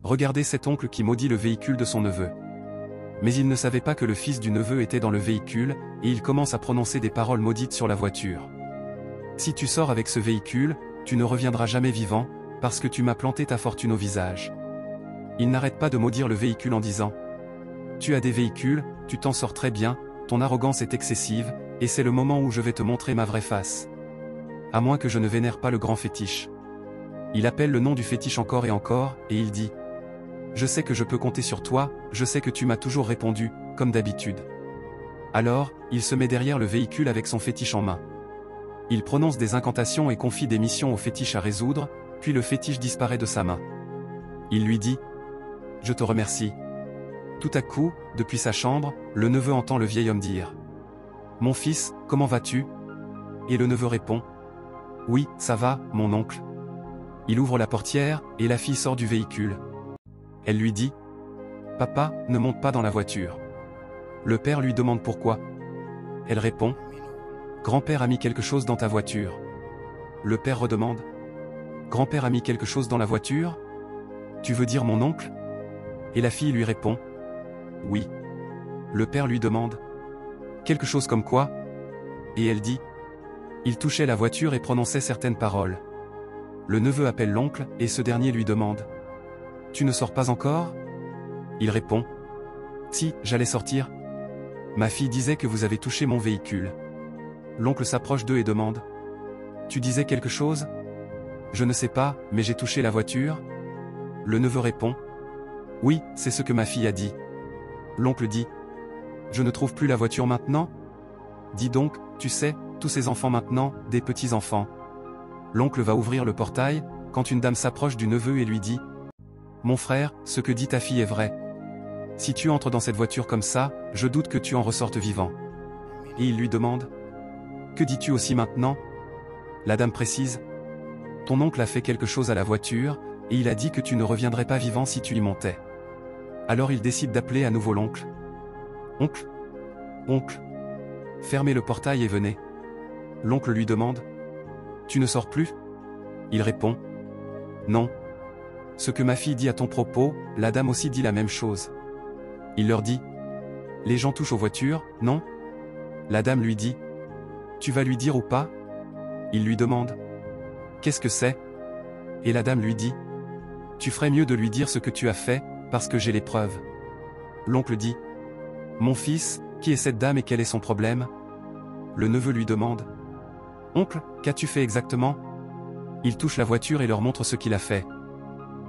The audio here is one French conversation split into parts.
Regardez cet oncle qui maudit le véhicule de son neveu. Mais il ne savait pas que le fils du neveu était dans le véhicule, et il commence à prononcer des paroles maudites sur la voiture. Si tu sors avec ce véhicule, tu ne reviendras jamais vivant, parce que tu m'as planté ta fortune au visage. Il n'arrête pas de maudire le véhicule en disant: tu as des véhicules, tu t'en sors très bien, ton arrogance est excessive, et c'est le moment où je vais te montrer ma vraie face. À moins que je ne vénère pas le grand fétiche. Il appelle le nom du fétiche encore, et il dit: je sais que je peux compter sur toi, je sais que tu m'as toujours répondu, comme d'habitude. Alors, il se met derrière le véhicule avec son fétiche en main. Il prononce des incantations et confie des missions au fétiche à résoudre, puis le fétiche disparaît de sa main. Il lui dit: je te remercie. Tout à coup, depuis sa chambre, le neveu entend le vieil homme dire: mon fils, comment vas-tu? Et le neveu répond: oui, ça va, mon oncle. Il ouvre la portière, et la fille sort du véhicule. Elle lui dit: papa, ne monte pas dans la voiture. Le père lui demande pourquoi. Elle répond: grand-père a mis quelque chose dans ta voiture. Le père redemande: grand-père a mis quelque chose dans la voiture? Tu veux dire mon oncle? Et la fille lui répond: oui. Le père lui demande: quelque chose comme quoi? Et elle dit: il touchait la voiture et prononçait certaines paroles. Le neveu appelle l'oncle, et ce dernier lui demande: tu ne sors pas encore? Il répond: si, j'allais sortir. Ma fille disait que vous avez touché mon véhicule. L'oncle s'approche d'eux et demande: tu disais quelque chose? Je ne sais pas, mais j'ai touché la voiture. Le neveu répond: oui, c'est ce que ma fille a dit. L'oncle dit: je ne trouve plus la voiture maintenant? Dis donc, tu sais, tous ces enfants maintenant, des petits-enfants. L'oncle va ouvrir le portail, quand une dame s'approche du neveu et lui dit: mon frère, ce que dit ta fille est vrai. Si tu entres dans cette voiture comme ça, je doute que tu en ressortes vivant. Et il lui demande: que dis-tu aussi maintenant? La dame précise: ton oncle a fait quelque chose à la voiture, et il a dit que tu ne reviendrais pas vivant si tu y montais. Alors il décide d'appeler à nouveau l'oncle. Oncle? Oncle? Fermez le portail et venez. L'oncle lui demande: tu ne sors plus? Il répond: non. Ce que ma fille dit à ton propos, la dame aussi dit la même chose. Il leur dit: les gens touchent aux voitures, non? La dame lui dit: tu vas lui dire ou pas? Il lui demande: qu'est-ce que c'est? Et la dame lui dit: tu ferais mieux de lui dire ce que tu as fait, parce que j'ai les preuves. L'oncle dit: mon fils, qui est cette dame et quel est son problème? Le neveu lui demande: oncle, qu'as-tu fait exactement? Il touche la voiture et leur montre ce qu'il a fait.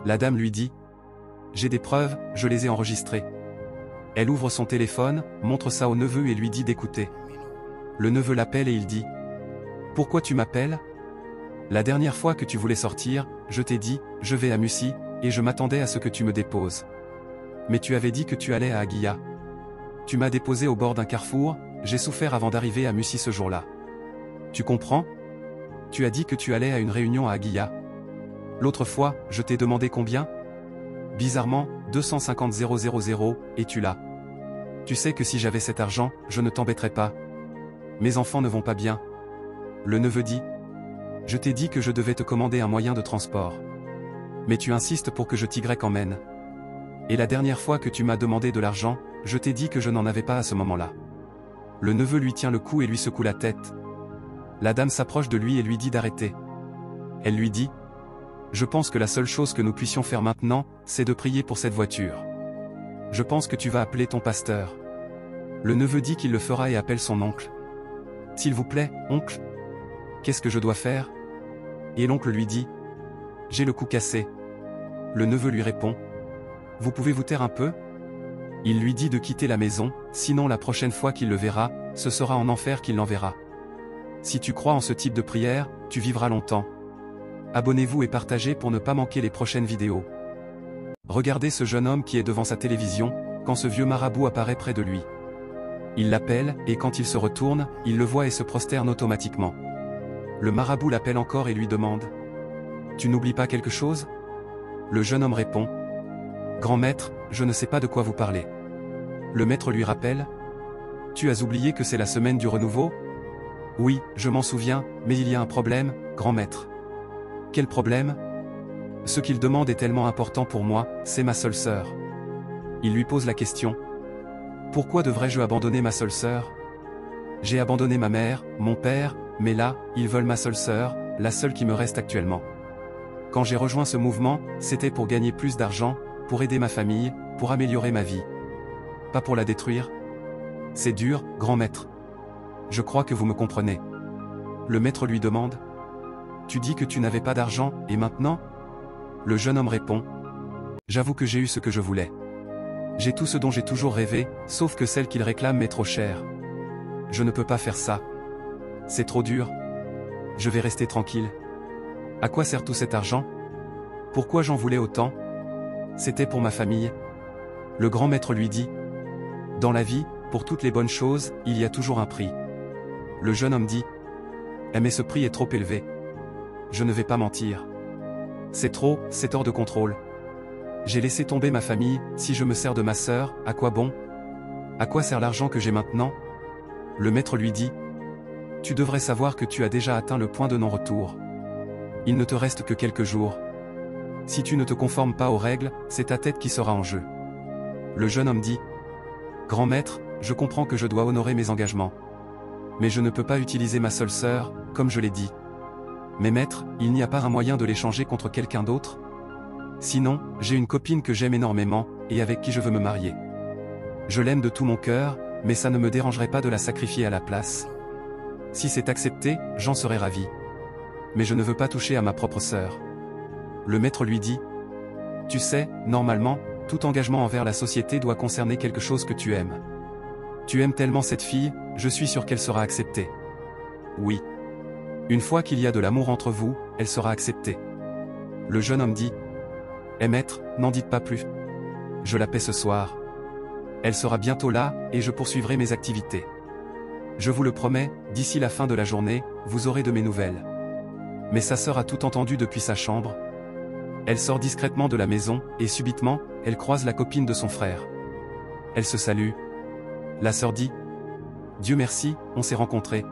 La dame lui dit: j'ai des preuves, je les ai enregistrées. Elle ouvre son téléphone, montre ça au neveu et lui dit d'écouter. Le neveu l'appelle et il dit: pourquoi tu m'appelles? La dernière fois que tu voulais sortir, je t'ai dit: je vais à Mussy, et je m'attendais à ce que tu me déposes. Mais tu avais dit que tu allais à Aguilla. Tu m'as déposé au bord d'un carrefour, j'ai souffert avant d'arriver à Mussy ce jour-là. Tu comprends? Tu as dit que tu allais à une réunion à Aguilla. L'autre fois, je t'ai demandé combien? Bizarrement, 250 000, et tu l'as. Tu sais que si j'avais cet argent, je ne t'embêterais pas. Mes enfants ne vont pas bien. Le neveu dit: je t'ai dit que je devais te commander un moyen de transport. Mais tu insistes pour que je t'y emmène. Et la dernière fois que tu m'as demandé de l'argent, je t'ai dit que je n'en avais pas à ce moment-là. Le neveu lui tient le cou et lui secoue la tête. La dame s'approche de lui et lui dit d'arrêter. Elle lui dit: je pense que la seule chose que nous puissions faire maintenant, c'est de prier pour cette voiture. Je pense que tu vas appeler ton pasteur. Le neveu dit qu'il le fera et appelle son oncle. S'il vous plaît, oncle. Qu'est-ce que je dois faire? Et l'oncle lui dit: j'ai le cou cassé. Le neveu lui répond: vous pouvez vous taire un peu? Il lui dit de quitter la maison, sinon la prochaine fois qu'il le verra, ce sera en enfer qu'il l'enverra. Si tu crois en ce type de prière, tu vivras longtemps. Abonnez-vous et partagez pour ne pas manquer les prochaines vidéos. Regardez ce jeune homme qui est devant sa télévision, quand ce vieux marabout apparaît près de lui. Il l'appelle, et quand il se retourne, il le voit et se prosterne automatiquement. Le marabout l'appelle encore et lui demande: tu n'oublies pas quelque chose? Le jeune homme répond: grand maître, je ne sais pas de quoi vous parlez. Le maître lui rappelle: tu as oublié que c'est la semaine du renouveau? Oui, je m'en souviens, mais il y a un problème, grand maître. Quel problème? Ce qu'il demande est tellement important pour moi, c'est ma seule sœur. Il lui pose la question. Pourquoi devrais-je abandonner ma seule sœur? J'ai abandonné ma mère, mon père, mais là, ils veulent ma seule sœur, la seule qui me reste actuellement. Quand j'ai rejoint ce mouvement, c'était pour gagner plus d'argent, pour aider ma famille, pour améliorer ma vie. Pas pour la détruire. C'est dur, grand maître. Je crois que vous me comprenez. Le maître lui demande. Tu dis que tu n'avais pas d'argent, et maintenant? Le jeune homme répond. J'avoue que j'ai eu ce que je voulais. J'ai tout ce dont j'ai toujours rêvé, sauf que celle qu'il réclame m'est trop chère. Je ne peux pas faire ça. C'est trop dur. Je vais rester tranquille. À quoi sert tout cet argent? Pourquoi j'en voulais autant? C'était pour ma famille. Le grand maître lui dit. Dans la vie, pour toutes les bonnes choses, il y a toujours un prix. Le jeune homme dit. Mais ce prix est trop élevé. Je ne vais pas mentir. C'est trop, c'est hors de contrôle. J'ai laissé tomber ma famille, si je me sers de ma sœur, à quoi bon? À quoi sert l'argent que j'ai maintenant? Le maître lui dit. Tu devrais savoir que tu as déjà atteint le point de non-retour. Il ne te reste que quelques jours. Si tu ne te conformes pas aux règles, c'est ta tête qui sera en jeu. Le jeune homme dit. Grand maître, je comprends que je dois honorer mes engagements. Mais je ne peux pas utiliser ma seule sœur, comme je l'ai dit. Mais maître, il n'y a pas un moyen de l'échanger contre quelqu'un d'autre? Sinon, j'ai une copine que j'aime énormément, et avec qui je veux me marier. Je l'aime de tout mon cœur, mais ça ne me dérangerait pas de la sacrifier à la place. Si c'est accepté, j'en serais ravi. Mais je ne veux pas toucher à ma propre sœur. Le maître lui dit. Tu sais, normalement, tout engagement envers la société doit concerner quelque chose que tu aimes. Tu aimes tellement cette fille, je suis sûr qu'elle sera acceptée. Oui. Une fois qu'il y a de l'amour entre vous, elle sera acceptée. Le jeune homme dit. Maître, n'en dites pas plus. Je la paie ce soir. Elle sera bientôt là, et je poursuivrai mes activités. Je vous le promets, d'ici la fin de la journée, vous aurez de mes nouvelles. Mais sa sœur a tout entendu depuis sa chambre. Elle sort discrètement de la maison, et subitement, elle croise la copine de son frère. Elle se salue. La sœur dit. Dieu merci, on s'est rencontrés.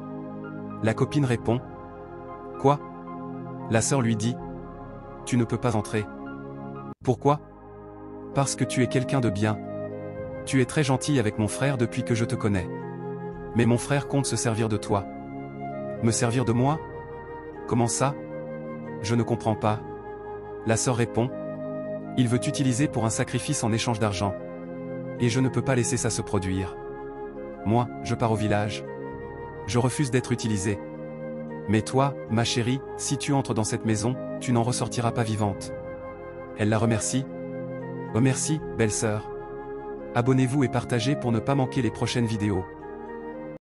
La copine répond. Quoi? La sœur lui dit. Tu ne peux pas entrer. Pourquoi? Parce que tu es quelqu'un de bien. Tu es très gentil avec mon frère depuis que je te connais. Mais mon frère compte se servir de toi. Me servir de moi? Comment ça? Je ne comprends pas. La sœur répond. Il veut t'utiliser pour un sacrifice en échange d'argent. Et je ne peux pas laisser ça se produire. Moi, je pars au village. Je refuse d'être utilisé. Mais toi, ma chérie, si tu entres dans cette maison, tu n'en ressortiras pas vivante. Elle la remercie. Oh merci, belle sœur. Abonnez-vous et partagez pour ne pas manquer les prochaines vidéos.